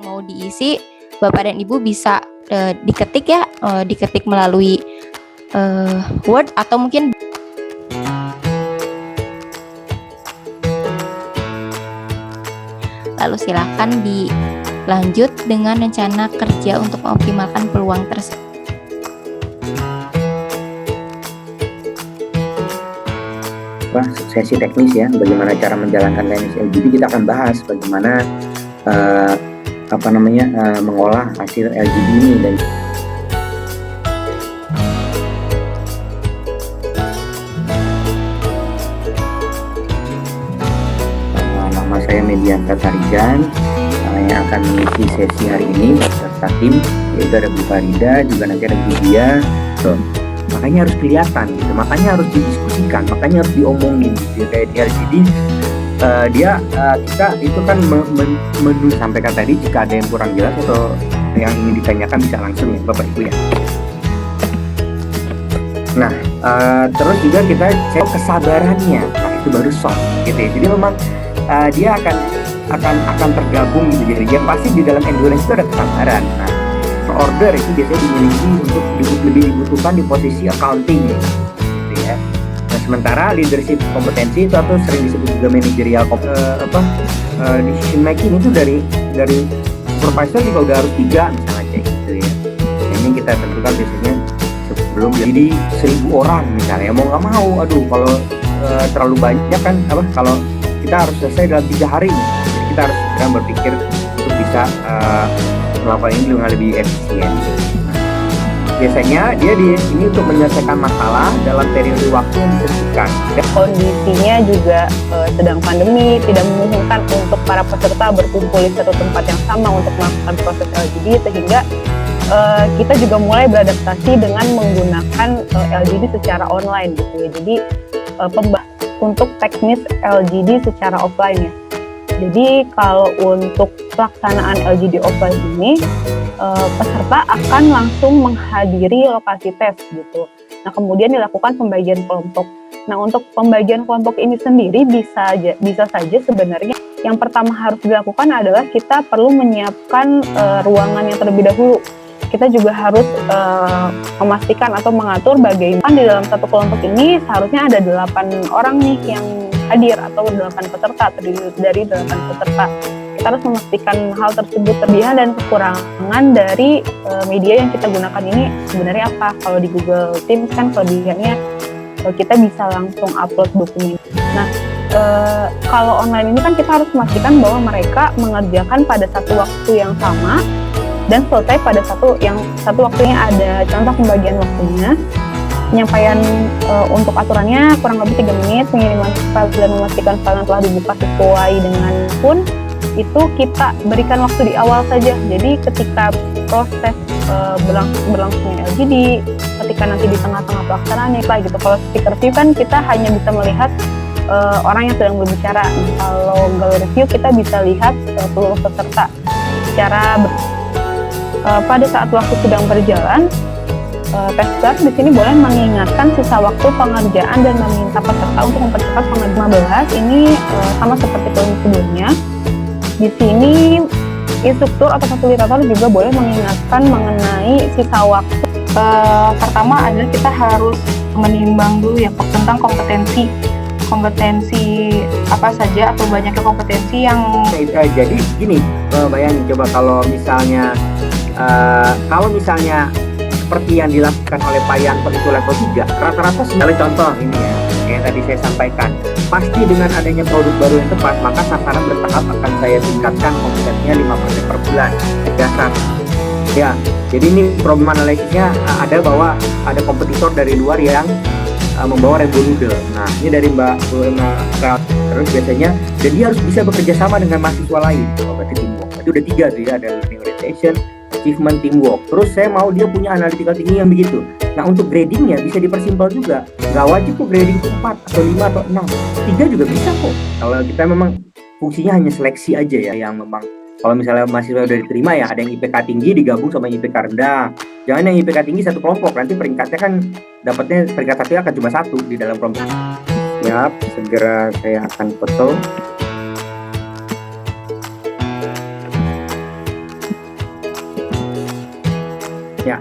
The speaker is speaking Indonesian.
yang mau diisi, Bapak dan Ibu bisa diketik melalui Word atau mungkin lalu silakan dilanjut dengan rencana kerja untuk mengoptimalkan peluang tersebut. Sesi teknis ya, bagaimana cara menjalankan teknis LGD, kita akan bahas bagaimana mengolah hasil LGD ini. Dan nama saya Median Katarigan yang akan mengisi sesi hari ini beserta tim, yaitu ada Bu Farida, juga nanti ada Bu Dia. Makanya harus kelihatan gitu, makanya harus didiskusikan, makanya harus diomongin gitu. Kayak di LGD kita itu kan sampaikan tadi, jika ada yang kurang jelas atau yang ingin ditanyakan bisa langsung ya Bapak Ibu ya. Nah terus juga kita cek kesabarannya, nah itu baru soft gitu ya. Jadi memang dia akan tergabung gitu. Jadi yang pasti di dalam endurance itu ada kesabaran. Nah order itu biasanya dimiliki untuk lebih dibutuhkan di posisi accounting gitu ya. Nah sementara leadership kompetensi itu atau sering disebut juga managerial decision making itu dari supervisor juga udah harus 3 misalnya kayak gitu ya. Nah, ini kita tentukan biasanya sebelum jadi 1.000 orang misalnya, mau nggak mau, kalau terlalu banyak kan kalau kita harus selesai dalam 3 hari nih. Jadi kita harus segera berpikir untuk bisa melakukan ini dengan lebih efisien. Biasanya dia ini untuk menyelesaikan masalah dalam periode waktu yang ditentukan. Kondisinya juga sedang pandemi, tidak memungkinkan untuk para peserta berkumpul di satu tempat yang sama untuk melakukan proses LGD, sehingga kita juga mulai beradaptasi dengan menggunakan LGD secara online gitu ya. Jadi untuk teknis LGD secara offline ya. Jadi kalau untuk pelaksanaan LGD offline ini, peserta akan langsung menghadiri lokasi tes gitu. Nah kemudian dilakukan pembagian kelompok. Nah untuk pembagian kelompok ini sendiri bisa saja sebenarnya yang pertama harus dilakukan adalah kita perlu menyiapkan ruangan yang terlebih dahulu. Kita juga harus memastikan atau mengatur bagaimana di dalam satu kelompok ini seharusnya ada 8 orang nih yang hadir atau 8 peserta, terdiri dari 8 peserta. Kita harus memastikan hal tersebut, kelebihan dan kekurangan dari media yang kita gunakan ini sebenarnya apa. Kalau di Google Teams kan kelebihannya kita bisa langsung upload dokumen. Nah kalau online ini kan kita harus memastikan bahwa mereka mengerjakan pada satu waktu yang sama dan selesai pada satu waktunya. Ada contoh pembagian waktunya. Penyampaian untuk aturannya kurang lebih 3 menit, pengiriman file dan memastikan file yang telah dibuka sesuai dengan pun itu kita berikan waktu di awal saja. Jadi ketika proses berlangsungnya LGD, ketika nanti di tengah-tengah pelaksanaan gitu. Kalau speaker review kan kita hanya bisa melihat orang yang sedang berbicara. Kalau gallery review kita bisa lihat seluruh peserta secara pada saat waktu sedang berjalan. Tester di sini boleh mengingatkan sisa waktu pengerjaan dan meminta peserta untuk mempercepat pengerjaan 15. Ini sama seperti film sebelumnya. Di sini instruktur atau fasilitator juga boleh mengingatkan mengenai sisa waktu. Pertama adalah kita harus menimbang dulu ya tentang kompetensi apa saja atau banyaknya kompetensi yang. Jadi gini, bayangin coba kalau misalnya seperti yang dilakukan oleh Pak Yanto itu level 3, rata-rata misalnya contoh ini ya, kayak tadi saya sampaikan, pasti dengan adanya produk baru yang tepat, maka sasaran bertahap akan saya tingkatkan kompetensinya 5% per bulan dasar. Ya, jadi ini problem analisisnya ada bahwa ada kompetitor dari luar yang membawa Rainbow Noodle. Nah, ini dari Mbak terus biasanya, dan dia harus bisa bekerja sama dengan mahasiswa lain. Berarti teamwork. Itu udah 3 tuh ya, ada learning orientation, achievement, teamwork. Terus saya mau dia punya analytical thinking yang begitu. Nah untuk gradingnya bisa dipersimpel juga. Nggak wajib kok grading 4 atau 5 atau 6. 3 juga bisa kok. Kalau kita memang fungsinya hanya seleksi aja ya. Yang memang kalau misalnya mahasiswa udah diterima ya, ada yang IPK tinggi digabung sama IPK rendah. Jangan yang IPK tinggi satu kelompok. Nanti peringkatnya kan dapatnya peringkat 1 akan cuma 1 di dalam kelompok. Siap, segera saya akan foto. Ya.